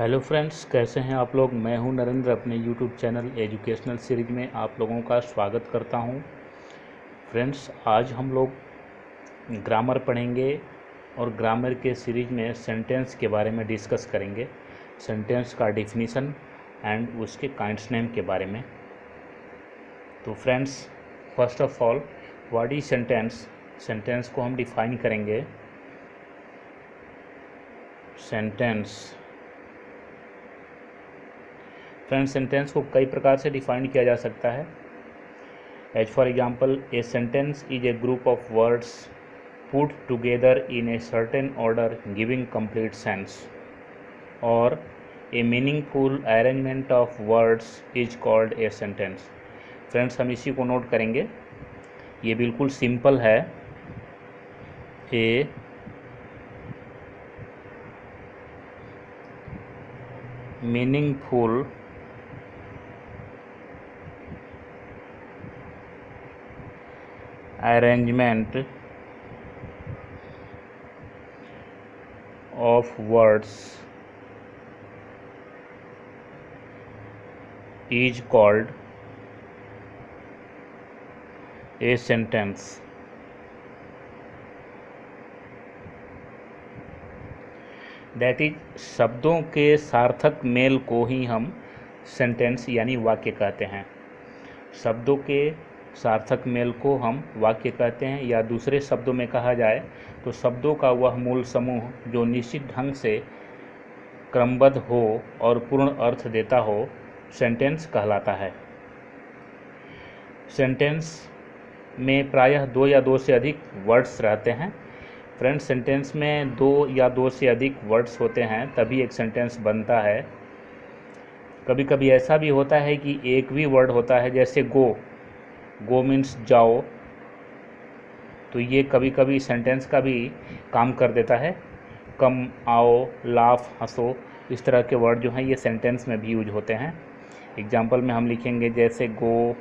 Hello friends, कैसे हैं आप लोग। मैं हूं नरेंद्र, अपने यूट्यूब चैनल एजुकेशनल सीरीज में आप लोगों का स्वागत करता हूं। फ्रेंड्स, आज हम लोग ग्रामर पढ़ेंगे और ग्रामर के सीरीज में सेंटेंस के बारे में डिस्कस करेंगे। सेंटेंस का डिफिनीशन एंड उसके काइंड्स नेम के बारे में। तो friends, first of all, what is sentence. Sentence को हम डिफाइन करेंगे। सेंटेंस फ्रेंड्स, सेंटेंस को कई प्रकार से डिफाइन किया जा सकता है। As for example, a sentence is a group of words put together in a certain order giving complete sense, और a meaningful arrangement of words is called a sentence. Friends, हम इसी को नोट करेंगे। ये बिल्कुल सिंपल है। A meaningful arrangement of words is called a sentence। That is, शब्दों के सार्थक मेल को ही हम सेंटेंस यानी वाक्य कहते हैं। शब्दों के सार्थक मेल को हम वाक्य कहते हैं, या दूसरे शब्दों में कहा जाए तो शब्दों का वह मूल समूह जो निश्चित ढंग से क्रमबद्ध हो और पूर्ण अर्थ देता हो, सेंटेंस कहलाता है। सेंटेंस में प्रायः दो या दो से अधिक वर्ड्स रहते हैं। फ्रेंड्स, सेंटेंस में दो या दो से अधिक वर्ड्स होते हैं तभी एक सेंटेंस बनता है। कभी कभी ऐसा भी होता है कि एक भी वर्ड होता है, जैसे गो मीन्स जाओ, तो ये कभी कभी सेंटेंस का भी काम कर देता है। कम, आओ, लाफ, हंसो, इस तरह के वर्ड जो हैं ये सेंटेंस में भी यूज होते हैं। एग्जाम्पल में हम लिखेंगे जैसे गो,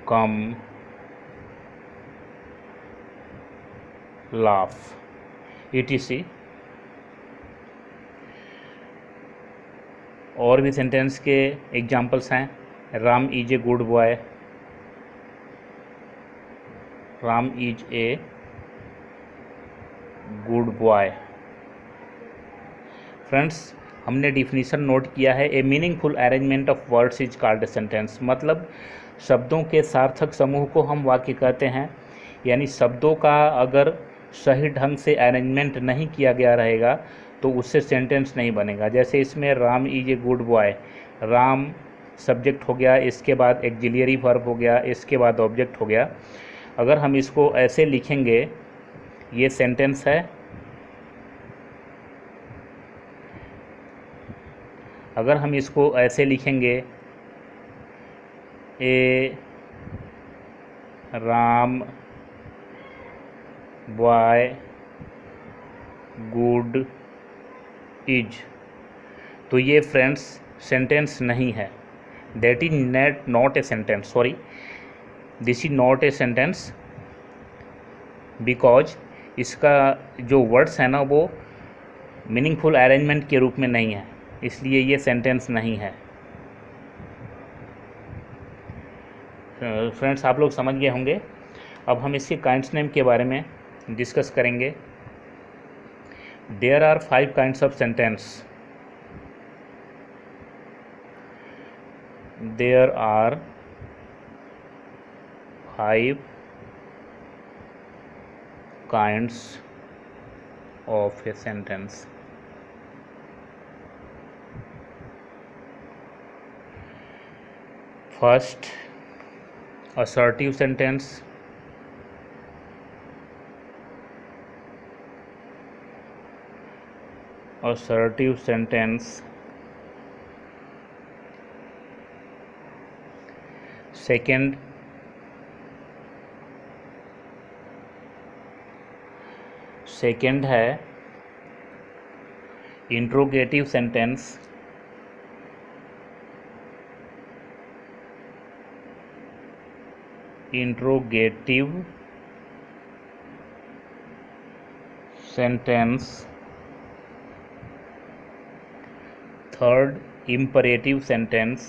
कम, लाफ, etc। और भी सेंटेंस के एग्जाम्पल्स हैं। Ram is a good boy, Ram is a good boy. Friends, हमने डिफिनीशन नोट किया है। A meaningful arrangement of words is called a sentence. मतलब शब्दों के सार्थक समूह को हम वाक्य कहते हैं। यानी शब्दों का अगर सही ढंग से अरेंजमेंट नहीं किया गया रहेगा तो उससे सेंटेंस नहीं बनेगा। जैसे इसमें Ram is a good boy, Ram subject हो गया, इसके बाद एक्जिलियरी वर्ब हो गया, इसके बाद ऑब्जेक्ट हो गया। अगर हम इसको ऐसे लिखेंगे, ये सेंटेंस है। अगर हम इसको ऐसे लिखेंगे, ए राम बॉय गुड इज, तो ये फ्रेंड्स सेंटेंस नहीं है। That is not a sentence, sorry, this is not a sentence, because इसका जो वर्ड्स है ना वो मीनिंगफुल अरेंजमेंट के रूप में नहीं है, इसलिए ये सेंटेंस नहीं है। फ्रेंड्स, आप लोग समझ गए होंगे। अब हम इसके काइंड्स नेम के बारे में डिस्कस करेंगे। There are 5 kinds of sentence. There are 5 kinds of a sentence। First, assertive sentence, assertive sentence। Second, है interrogative sentence. Interrogative sentence. Third, imperative sentence.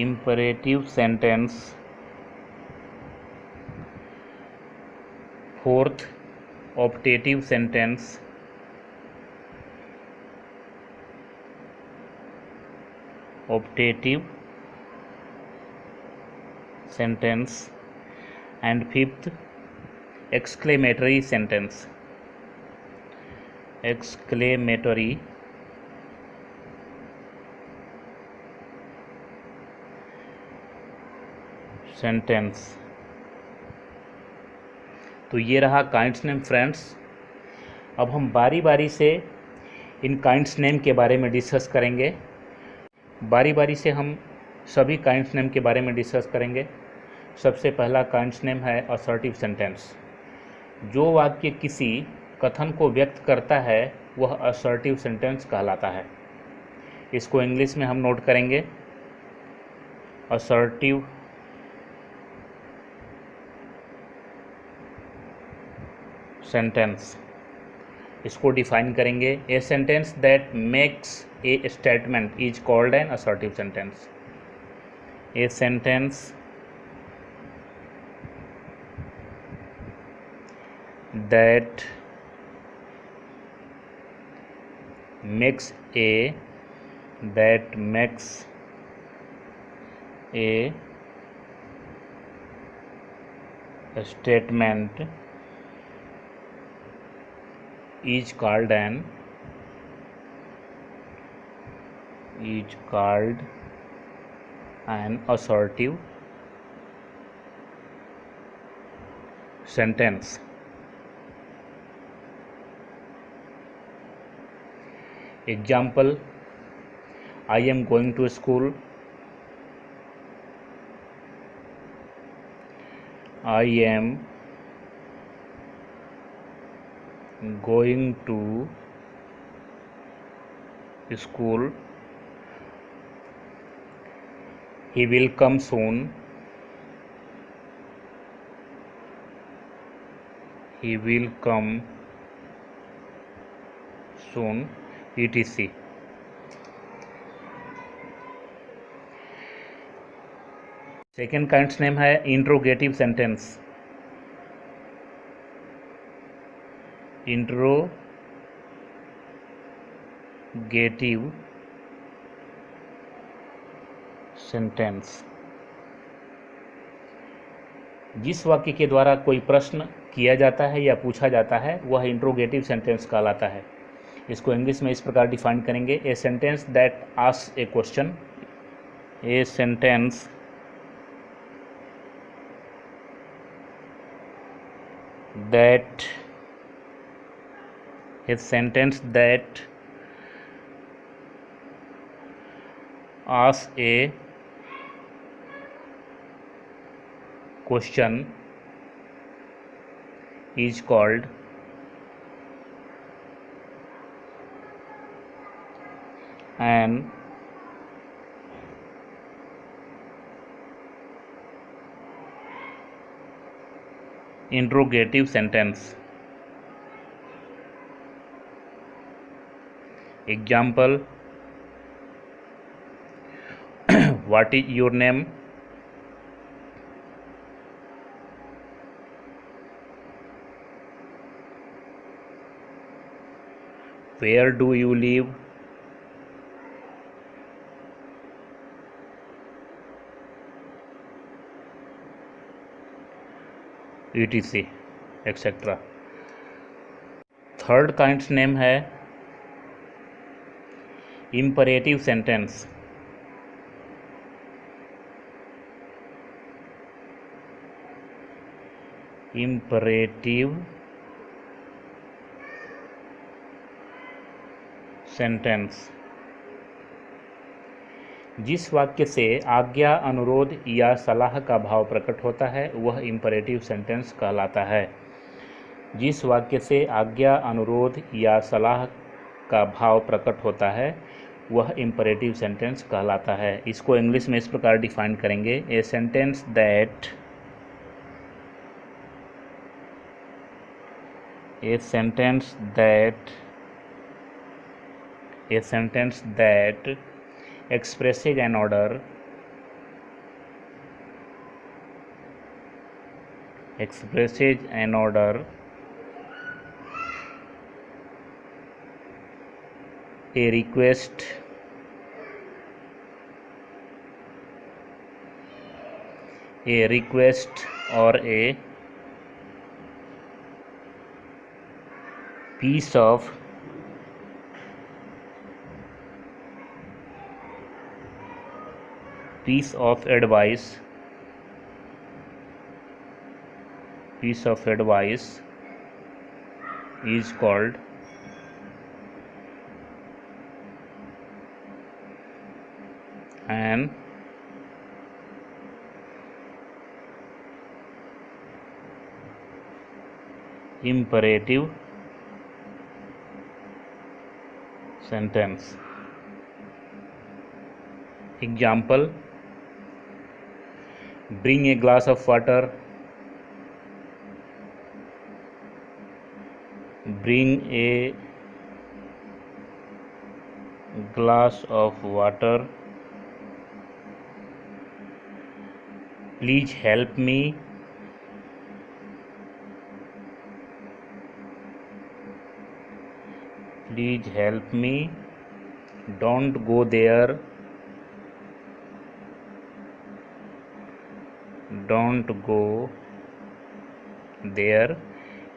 Imperative sentence. Fourth, optative sentence. Optative sentence. And fifth, exclamatory sentence. Exclamatory sentence. तो ये रहा kinds name friends. अब हम बारी बारी से इन kinds name के बारे में डिस्कस करेंगे। बारी बारी से हम सभी काइंड्स नेम के बारे में डिस्कस करेंगे। सबसे पहला काइंड्स नेम है असर्टिव सेंटेंस। जो वाक्य किसी कथन को व्यक्त करता है वह असर्टिव सेंटेंस कहलाता है। इसको इंग्लिश में हम नोट करेंगे, असर्टिव सेंटेंस। इसको डिफाइन करेंगे, a sentence that makes a statement is called an assertive sentence. A sentence that makes a statement is called an assertive sentence. Example, I am going to school. I am going to school. He will come soon. He will come soon, etc. Second kinds name है interrogative sentence. Interrogative sentence. जिस वाक्य के द्वारा कोई प्रश्न किया जाता है या पूछा जाता है वह इंट्रोगेटिव सेंटेंस कहलाता है। इसको इंग्लिश में इस प्रकार डिफाइन करेंगे, a sentence that asks A question. A sentence that asks a question is called an interrogative sentence. Example, what is your name? Where do you live? etc. etc. Third kinds name है imperative sentence. Imperative sentence. जिस वाक्य से आज्ञा, अनुरोध या सलाह का भाव प्रकट होता है वह इम्परेटिव सेंटेंस कहलाता है। जिस वाक्य से आज्ञा, अनुरोध या सलाह का भाव प्रकट होता है वह इम्परेटिव सेंटेंस कहलाता है। इसको इंग्लिश में इस प्रकार डिफाइन करेंगे, a sentence that A sentence that expresses an order, a request, or a piece of advice is called an imperative sentence. Example: bring a glass of water. Bring a glass of water. Please help me. Don't go there.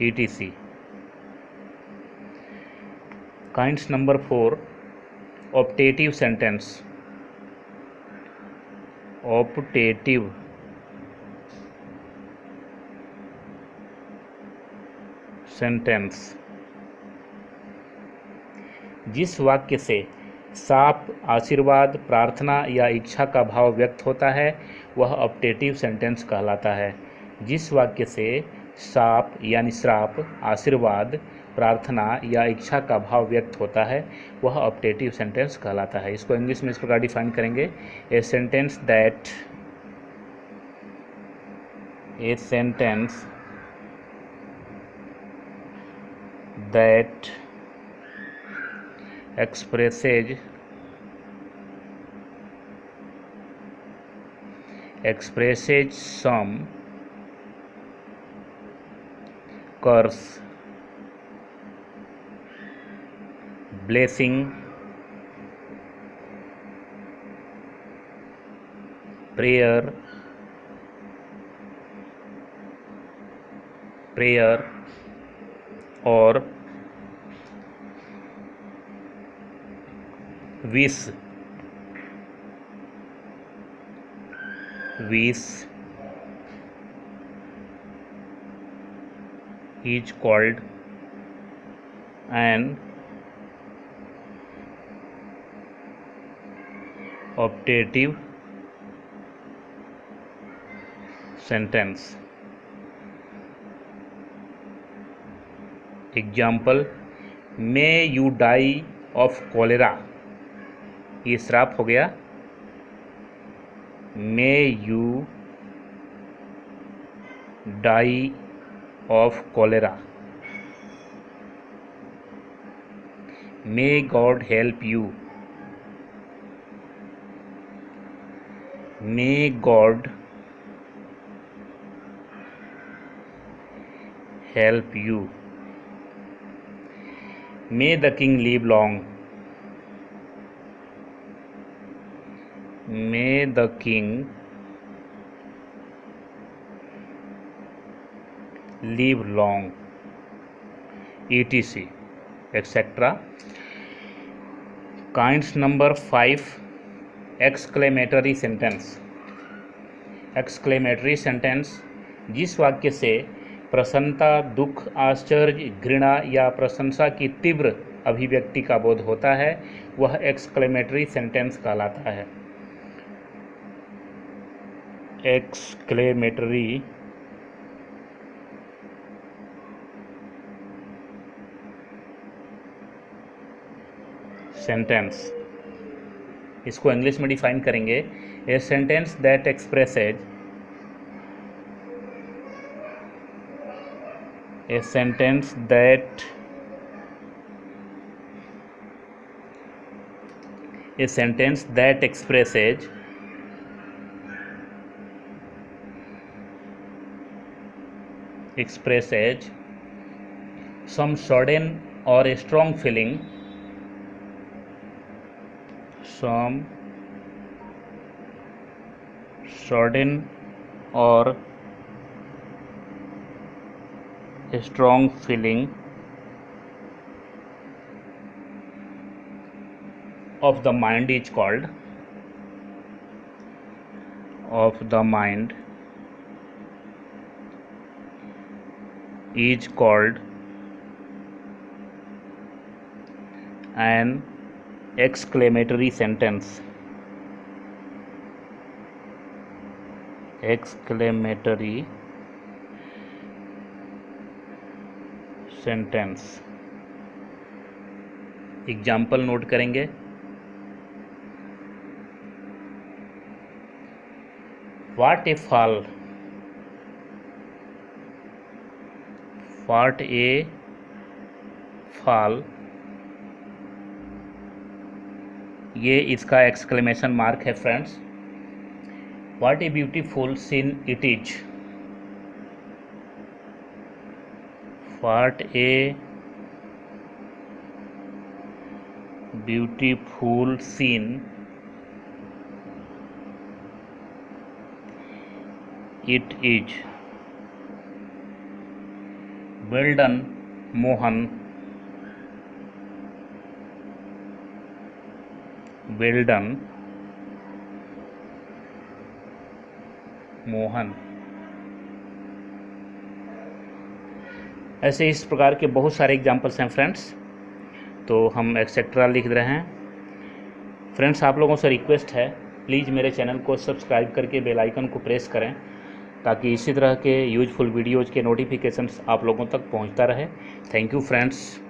etc. Kinds number 4: optative sentence. जिस वाक्य से शाप, आशीर्वाद, प्रार्थना या इच्छा का भाव व्यक्त होता है वह ऑप्टेटिव सेंटेंस कहलाता है। जिस वाक्य से शाप यानी श्राप, आशीर्वाद, प्रार्थना या इच्छा का भाव व्यक्त होता है वह ऑप्टेटिव सेंटेंस कहलाता है। इसको इंग्लिश में इस प्रकार डिफाइन करेंगे: a sentence that expresses some curse, blessing, prayer or wish is called an optative sentence. Example: may you die of cholera. ये श्राप हो गया। May you die of cholera. May God help you. May God help you. May the king live long. May the king live long, etc. etc. Kinds number 5: exclamatory sentence. exclamatory sentence जिस वाक्य से प्रसन्नता, दुख, आश्चर्य, घृणा या प्रशंसा की तीव्र अभिव्यक्ति का बोध होता है वह exclamatory sentence कहलाता है। exclamatory sentence, इसको इंग्लिश में डिफाइन करेंगे: a sentence that expresses A sentence that expresses some sudden or a strong feeling, some sudden or a strong feeling of the mind is called an exclamatory sentence. Exclamatory sentence. Example note करेंगे। What a fall. What a fall. ये इसका exclamation mark है friends. What a beautiful scene it is. What a beautiful scene it is. Well done, Mohan. Well done, Mohan. ऐसे इस प्रकार के बहुत सारे एग्जाम्पल्स हैं फ्रेंड्स, तो हम एक्सेट्रा लिख रहे हैं। फ्रेंड्स, आप लोगों से रिक्वेस्ट है, प्लीज़ मेरे चैनल को सब्सक्राइब करके बेल आइकन को प्रेस करें ताकि इसी तरह के यूजफुल वीडियोज़ के नोटिफिकेशंस आप लोगों तक पहुंचता रहे। Thank you friends.